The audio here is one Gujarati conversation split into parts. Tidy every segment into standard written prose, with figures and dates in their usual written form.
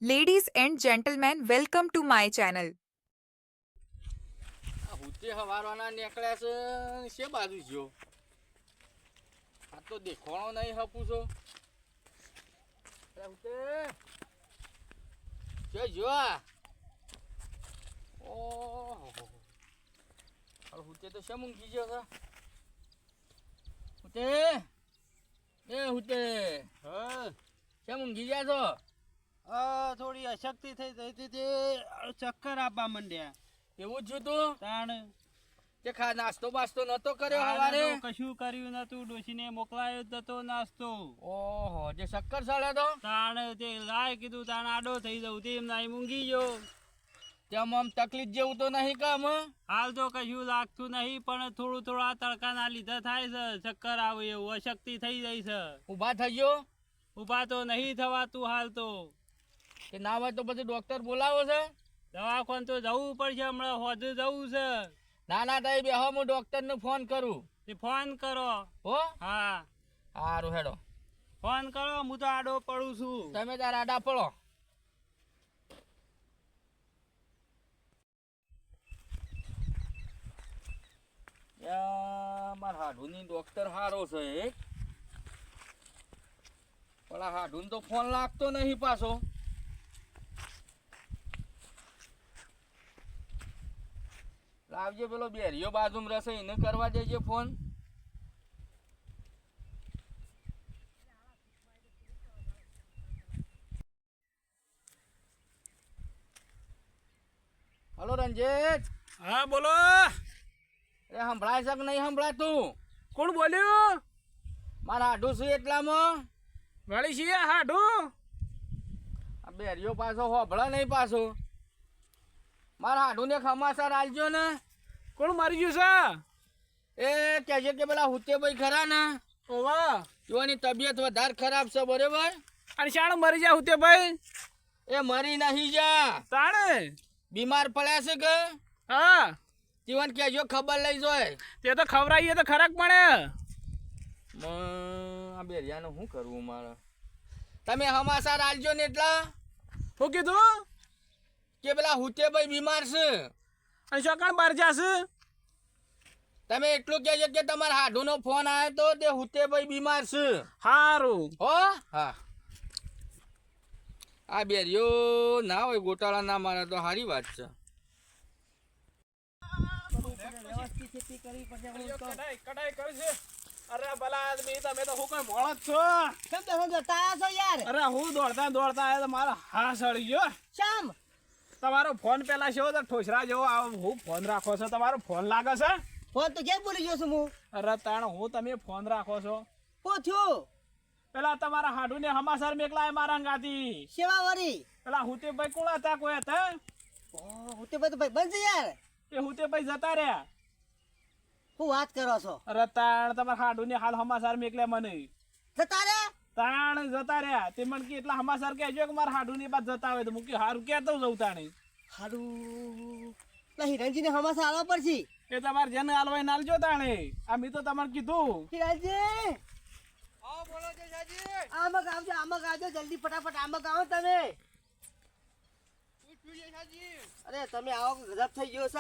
Ladies and gentlemen, welcome to my channel. હુતે હવારવાના નીકળ્યા છે બાજુ જો આ તો દેખવાનો નહીં હપું છો હુતે જો ઓહો હુતે તો શેમ ઊંઘી ગયો છે હુતે હુતે હા શેમ ઊંઘી ગયા છો થોડી અશક્તિ થઈ જતી તે ચક્કર આપવા માંડ્યા એવું જ છું તું તાણ તે નાસ્તો બાસ્તો નતો કર્યો હવારે કશું કર્યું નતું ડોશીને મોકલાયો જ નતો નાસ્તો ઓહો જે શક્કર સડે તો તાણ તે લાય કીધું તાણ આડો થઈ જવું તેમ નાઈ મૂંગી ગયો તેમ આમ તકલીફ જેવું તો નહીં કામ હાલ તો કશું લાગતું નહીં પણ થોડું આ તડકાના લીધે થાય છે ચક્કર આવે એવું અશક્તિ થઈ જાય છે ઊભા થઈ ગયો ઊભા તો નહીં થવાતું હાલ તો કે ના હોય તો પછી ડોક્ટર બોલાવો છે દવાખાને તો જવું પડશે હમણાં હોજે જવું છે ના ના તાઈ બેહો હું ડોક્ટરને ફોન કરું તે ફોન કરો હો હા સારું હેડો ફોન કરો હું તો આડો પડું છું તમે તાર આડા પડો મારા હાડુની ડોક્ટર હારો છે પણ આ હાડુન તો ફોન લાગતો નહીં પાછો લાવજે પેલો બેરિયો બાજુમાં રહેશે એને કરવા દેજે ફોન હલો રંજીત હા બોલો એ સંભળાય છે કે નહીં સંભળાતું કોણ બોલ્યું મારા હાડું છું એટલામાં વળી છીએ હાડું આ બેરિયો પાછો હોભળા નહીં પાછો મારા હાડું ને ખમાસા આલજો ને કોણ મારી ગયું છે એ કહેજે કે પેલા હુતે ભાઈ ખરા ને ઓવા એની તબિયત વધારે ખરાબ છે બરોબર અને શાણ મરી જા હુતે ભાઈ એ મરી નહીં જા તાણે બીમાર પડ્યા છે કે હા જીવન કહેજો ખબર લઈ જોય તે તો ખવરાઈએ તો ખરાક પડે આ બેરિયાનું શું કરવું મારે તમે હમાસા આલજો ને એટલા શું કીધું કે પેલા હુતે ભાઈ બીમાર છે અને ચોકણ બહાર જાશે તમે એટલું કહેજો કે તમારા હાડુનો ફોન આવ્યો તો તે હુતે ભાઈ બીમાર છે હારું હો હા આ બેરિયો ના હોય ગોટાળા ના મારે તો સારી વાત છે કડાઈ કરશે અરે ભલા આદમી તમે તો હું કઈ મોળો છો કેમ તમે જતા આવ્યા છો યાર? અરે હું દોડતા આવ્યો તો મારો હાથ સળી ગયો શામ? તમારો ફોન પેલા છે તો ઠોસરા જેવો હું ફોન રાખો છો તમારો ફોન લાગે છે ફોન તો ક્યાં ભૂલી ગયો છું હું? અરે તાણ હું તમે ફોન રાખો છો શું થયું? પેલા તમારા હાડુ ને હમાસર મેકલાય મારા ગાતી સેવા વાળી? પેલા હુતે ભાઈ કોણ હતા કોઈ હતા ઓહ, હું તે બધું ભાઈ બંધ છે યાર. એ હુતે ભાઈ જતા રહ્યા શું વાત કરો છો? અરે તાણ તમારા હાડુ ને હાલ હમાસર મેકલે મને જતા રે? તાણ જતા રહ્યા તે મને કે એટલા હમાસર કહેજો કે મારા હાડુ ની બાદ જતા હોય તો મૂકી હારું કહેતો જવું તાણે હારું પેલા હિરણજી ને હમાસા આવવા પડશે. એ તમારે જેને હાલવાય નાલજો તાણે આ મેં તો તમારે કીધું હિરણજી આમક આવજો જલ્દી ફટાફટ આમક આવો તમે. અરે તમે આવો કે ગજબ થઈ ગયો છે.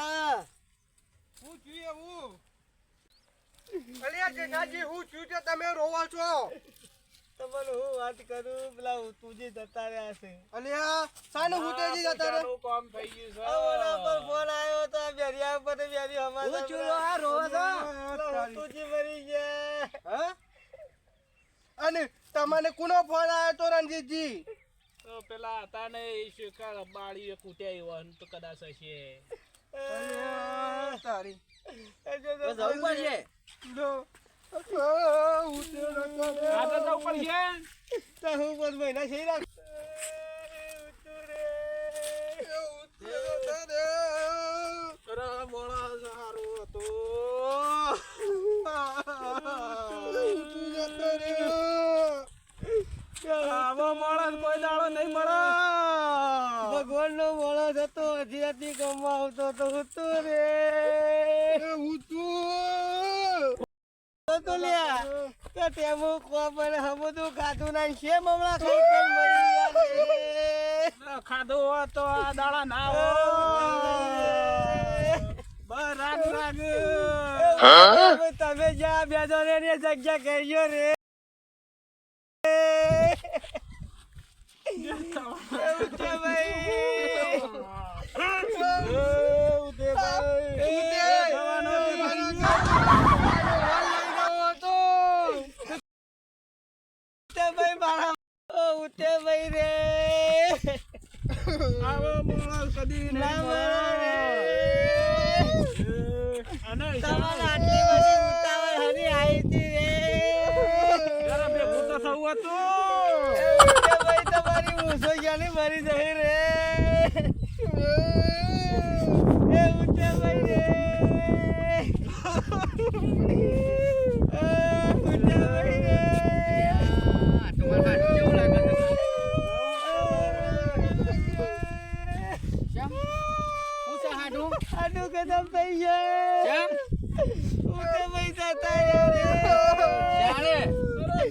તમે રોવા છો તમને હું વાત કરું પેલા તુજી જતા રહ્યા છે કામ થઈ ગયું છે ઓલા પર ફોન આવ્યો તો બેરિયા પર બેરી હું ચૂલો આ રોવો છો? તુજી મરી ગયા અને તમને કોનો ફોન આવ્યો તો રણજીતજી? તો પેલા હતા ને એ શેકા બાળી કૂટ્યા એવા તો કદાચ હશે તારી તો જવું પડશે. આ તો જવું પડશે હું બસ મહિના છે રાખ અરે મોળા સારું હતું આવો માણસ કોઈ દાડો નહીં મળે ભગવાન નો માણસ હતો હજી રાતની ગમવા આવતો તો હતું રે તો લ્યા તો ટેમો કો પણ હમું ખાધું ના છે મમણા ખાઈ ખાઈ મરી ગયા રે. ખાધું હોત તો આ દાડા ના હોય. બસ રાગ રાગ. તમે જ્યાં બેસો ને એ જગ્યા કહેજો રે આવો માણસ કદી નહીં ના મળે. અને તમારે આટલી બધી ઉતાવળ હરી આવી હતી રે જરા ભેગું તો થવું હતું. ભાઈ તમારી મૂછો ક્યાંની મરી જઈ રે એ ઉઠે ભાઈ રે ઉઠે ભાઈ રે તમારે હાડું કેવું લાગે છે? કેમ? શું છે હાડું? આટલું કદમ થઈ ગયા કેમ? ઉઠે ભાઈ જતા રહ્યા રે ક્યારે?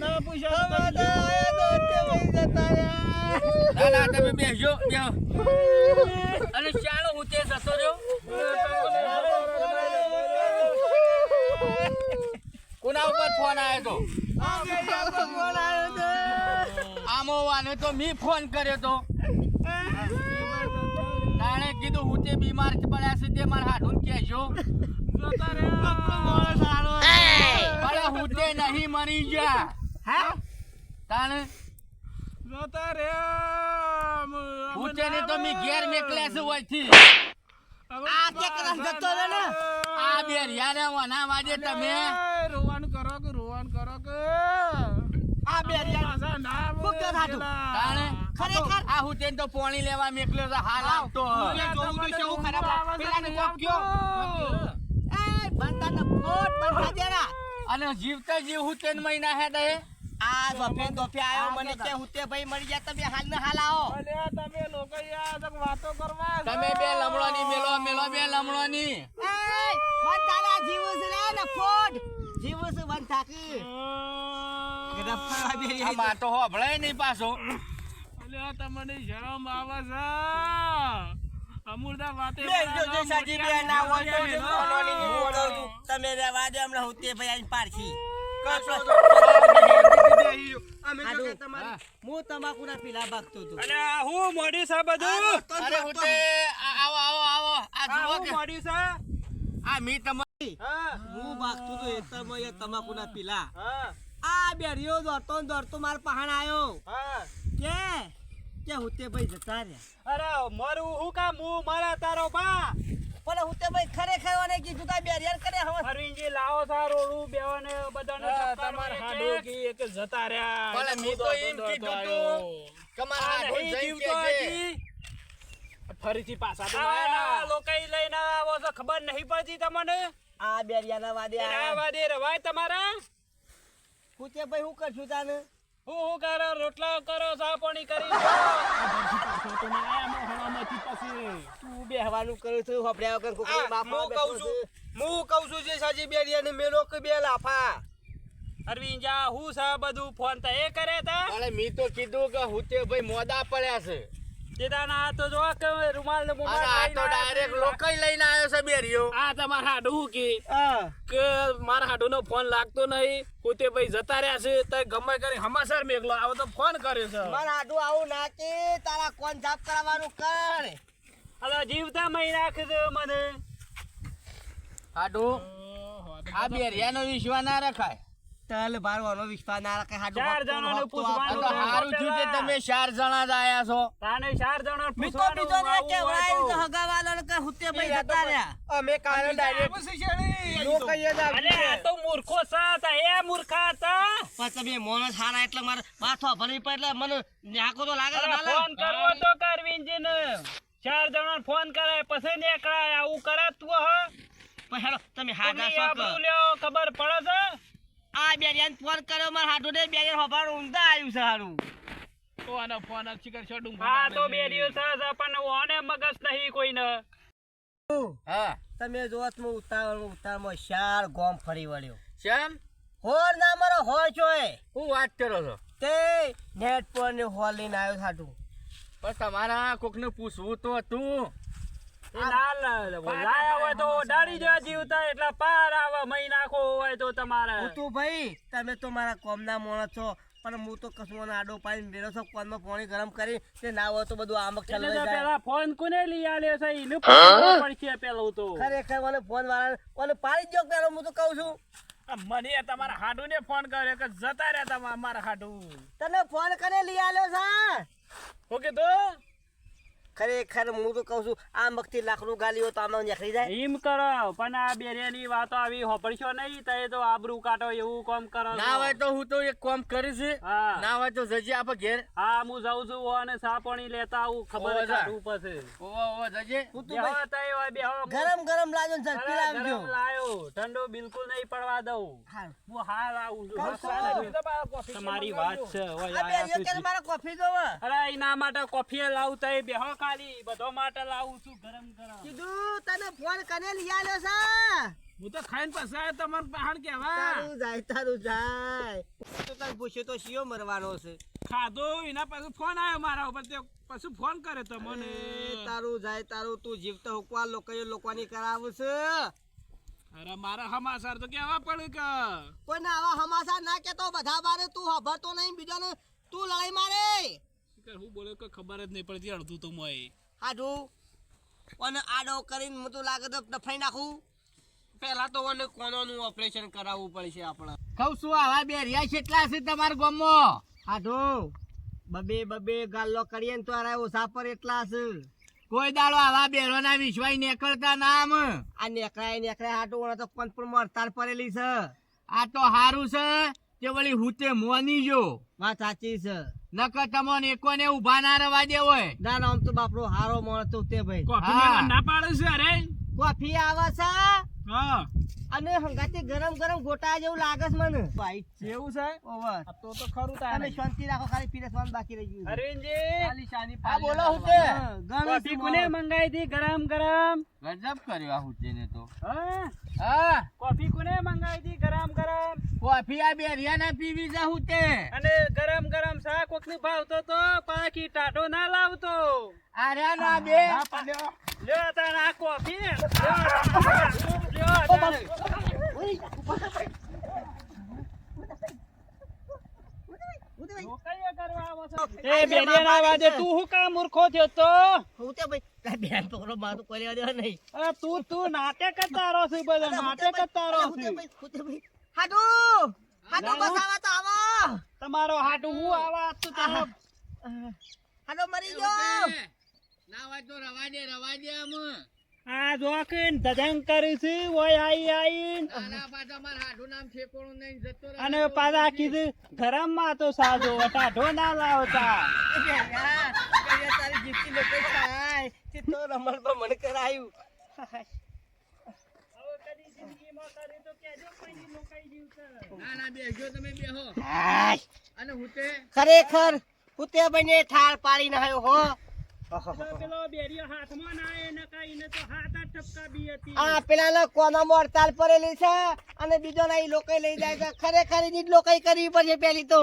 ના પૂછ્યા તો અમારે આયા તો ઉઠે ભાઈ જતા રહ્યા ના ના તમે બેસજો બેહો. અને ચાલો હું તે જતો રહ્યો. કોના ઉપર ફોન આવ્યો તો? આ બેટા પર ફોન આવ્યો તો આમો વાને તો મી ફોન કર્યો તો. તાણે કીધું હું તે બીમાર પડ્યા છે તે મારા હાડું કહેજો. જતા રહ્યા. પણ હું તે નહીં મરી ગયા. હા તાણે જતા રહ્યા. હું તેને તો મી ઘેર મેકલ્યા છે ઓયથી. આ કે કદાચ જતો રહે ને આ બે રિયાને વના વાજે તમે. રોવાનું કરો કે રોવાનું કરો કે આ બે રિયા પાછા ના ખૂબ તો થાતું. તાણે ખરેખર આ હું તેને તો પોણી લેવા મેકલ્યો છે હાલ આવતો હ. જોવું તો કેવું ખરાબ પેલાને કોક કયો એ બંધાનો ફોટ બંધા દેરા અને જીવતા જીવ હું તેને મહિના હે દે. આ સફેદ દોફે આયો મને કે હુતે ભાઈ મરી ગયા તમે હાલ ને હાલ આવો અલ્યા તમે લોકો યાર તક વાતો કરવા તમે બે લમણોની મેલો મેલો બે લમણોની. એ બંધાના જીવ છે ને ફોટ જીવ છે બંધાકી ગરફા બે આ માતો હોભળે નહીં પાછો. અલ્યા તમને શરમ આવે છે અમૂર્દા વાતે તમે રહેવા દે હમણાં હુતે ભાઈ આઈને પારખી હું તમાકુના પીલા ભાગતો હતો અલ્યા હું મોડી છે બધું અરે હું તે આવો આવો આવો આ જુઓ હું કે મોડી છે આ મી તમારી હું ભાગતો હતો એતરમાં તમાકુના પીલા હા આ બેરીઓ દોડતો માર પહાણ આવ્યો હા કે હુતે ભાઈ જતા રહ્યા અરે મારું હું કામ હું મારા તારો બા પણ હુતે ભાઈ ખરેખર મને કીધું કે બેરિયર કરે હવે અરવિંદજી લાવો સા રોડું બેવાને બધાને તમાર હાડો કી એક જતા રહ્યા પણ મી તો એમ કીધું તું કે મારા હાડું જઈ કે ફરીથી પાછા તો આયા લોકાઈ લઈને આવો છો ખબર નહીં પડતી તમને આ બેરિયાના વાદે આ વાદે રવાય તમારા હુતે ભાઈ હું કરશું તાને હું કરો રોટલા કરો ચા પાણી કરી તું બેહવાનું કરું છું હોપડ્યા વગર કોકની બાપનો બેઠો છે. હું કહું છું જે સાજી બેરિયાને મેલો કે બે લાફા અરવિંદ જા હું સા બધું ફોન તો એ કરે તા અરે મી તો કીધું કે હું તે ભાઈ મોદા પડ્યા છે. જેદાના આ તો જો કે રૂમાલ ને અને મુમાલ આ તો ડાયરેક્ટ લોકાઈ લઈને આવ્યો છે બેરીઓ. આ તમાર હાડું કે હા મારા હાડું નો ફોન લાગતો નહીં પોતે ભાઈ જતા રહ્યા છે તો ગમે કરી હમાસર મેઘલો આવો તો ફોન કર્યો છે માર હાડું આવું નાખી તારા કોણ જાપ કરાવવાનું કર અલા જીવતા મહી નાખે છે મને હાડું આ બેરિયાનો વિશ્વાસ ના રખાય. તલ બારવાનો વિશ્વાસ ના રાખે હાડું ચાર જણાને આ પૂછવાનું તો હારું થયું કે તમે 4 જણા જ આયા છો. તાને 4 જણા મી તો બીજો ને કેવડાય તો હગાવાલો કે હુતે ભાઈ જતા રહ્યા અમે કાલે ડાયરેક્ટ લોકઈએ જ અરે આ તો મૂર્ખો હતા એ મૂર્ખા હતા પણ તમે મોણસ હારા એટલે મારે માથો ભરી પડે એટલે મને નાકો તો લાગે અરે ના લાગે ફોન કરવો તો કરવીનજી ને 4 જણા ફોન કરાય પછી નીકળાય આવું કરે તું હ પણ હેલો તમે હાડા તમે શોક આબરૂ લ્યો ખબર પડે છે આ બેરિયાન ફોન કર્યો માર હાડું ને બેરિયાન હોબાર ઊંધા આવ્યું છે હારું તો આનો ફોન શિખર છોડું હા તો બે દિવસ પણ ઓને મગજ નહીં કોઈને હા તમે જોત હું ઉતાવળમાં શાર ગોમ ફરી વળ્યો કેમ હોર ના મારો હોર ચોય હું વાત કરો છો? તે નેટ પર ને હોલ લઈને આવ્યો હાડું પણ તમારા કોકને પૂછવું તો હતું. એ ના લાયા હોય તો દાડી જેવા જીવતા એટલે પાર આવે મહી નાખો હોય તો તમારે હું તું ભાઈ તમે તો મારા કોમના માણસ છો પણ હું તો કશું આડો પાડીને બેઠો છો કોનમાં પાણી ગરમ કરી તે ના હોય તો બધું આમક એટલે ચલવાઈ તો જાય પેલા ફોન કોને લઈ આલ્યો છે એને પૂછવું પડશે પેલું તો ખરેખર મને ફોન વાળા મને પાડી જ જો પેલો હું તો કહું છું મને તમારા હાડુ ને ફોન કર્યો કે જતા રહ્યા તમે અમારા હાડુ તને ફોન કરે લઈ આલ્યો છે ઓકે તો ખરેખર હું તો કહું છું આ મગથી લાકડું ગાલીઓ તો આમાં નીકળી જાય એમ કરો પણ આ બેરિયાની વાતો આવી હોપડશો નહીં તો એ તો આબરૂ કાઢો એવું કામ કરો છો. ના હોય તો હું તો એક કામ કરીશ. હા. ના હોય તો જજે આપણે ઘેર. હા હું જાઉં છું અને સા પાણી લેતા આવું ખબર ઓવે જા. કાઢવું પછી ઓવો જજે. હું તો બેહો ભાઈ તઈ હોય બેહો ગરમ ગરમ લાજો ને સર અરે, પીલાવજો ગરમ લાયો ઠંડો બિલકુલ નહીં પડવા દઉં હાલ. હું હાલ આવું છું કહું છું. તમારી વાત છે ઓય આ આયા બેરીઓ કે છું. મારે કોફી જોવે અરે એના માટે કોફી લાવું તઈ બેહો ખાલી બધો માટે લાવું છું ગરમ ગરમ કીધું તને ફોન કરે લઈ આલ્યો છે હું તો ખાઈને પછી તમારે પહાડ કેવા તારું જાય તો તને પૂછ્યો તો શિયો મરવાનો છે ખાધો એના પછી ફોન આવ્યો મારા ઉપર તે પછી ફોન કરે તમને તારું જાય તારું તું જીવતો હુકવા લોકોની કરાવું છે અરે મારા હમાસાર તો કેવા પડે કે કોઈને આવા હમાસા ના કેતો બધા બારે તું હભરતો નહીં બીજાને તું લડાઈ મારે હું બોલે કે ખબર જ નહીં પડતી અડધું તો મોય આડું અને આડો કરીને મને તો લાગે તો દફાઈ નાખું પહેલા તો મને કોનોનું ઓપરેશન કરાવવું પડશે આપણે કહું છું આવા બે રિયા કેટલા છે તમારા ગામમાં? આડું બબે ગાલ્લો કરીએ ને તો અરે ઓછા પર એટલા છે કોઈ દાડો આવા બેરોના વિશ્વાસ નીકળતા નામ. આ નેકળાય હાટું તો પંચપુરમાં હડતાળ પડેલી છે આ તો હારું છે તે વળી હુતે મોની જો વાત સાચી છે નકર તમને એકોને ઊભા ના રવા દે હોય. ના આમ તો બાપડો હારો માણસ તો તે ભાઈ હા. ના પાડે છે અરે કોફી આવે છે હા અને હંગાતે ગરમ ગરમ ગોટા જેવું લાગે છે મને વાઈટ એવું છે ઓવર તો ખરું તમે શાંતિ રાખો ખાલી પીરસવાનું બાકી રહી ગયું અરેનજી હા બોલો હુતે. કોફી કોને મંગાઈ હતી ગરમ ગરમ ગજબ કર્યો આ હુતેને તો. હા હા કોફી કોને મંગાઈ હતી ગરમ ગરમ કોફી આ બે રિયા ના પીવી જા હુતે. અને ગરમ ગરમ શા કોક ની ભાવતો તો પાકી ટાટો ના લાવતો આ રહ્યા ના બે લ્યો તાર આ કોફી ને એ બેરિયાના વાદે તું હું કામ મૂર્ખો થયો તો હું તે ભાઈ બેન પકડો મારું કોઈ લેવા દેવા નહીં અરે તું નાટક કરતા રહો છે બધા નાટક કરતા રહો છે હાટુ બસ આવા તો આવો તમારો હાટુ હું આવા તું તારો હાટુ મરી ગયો ના હોય તો રવા દે આમ. આ જોકન ધધંગ કરી છે ઓય આઈ તારા પાછા મારા હાડું નામ ઠેકોણું નહીં જતો રહે. અને પાછા કીધું ગરમ માં તો સાજો ટાઢો ના લાવતા તારી જીતી લોકો થાય તે તો રમણ પર મને કરાયું ના બેસજો તમે બેહો. અને હુતે ખરેખર હું તે બને ઠાર પાડી નાખ્યો હો પેલો બેરિયો હાથમાં ના એ નકાઈ ને તો હાથ આ ટપકા બી હતી આ પેલા કોનામાં હડતાલ પડેલી છે અને બીજો ના ઈ લોકો લઈ જાય છે ખરેખર ઈ જ લોકો કરવી પડશે પેલી તો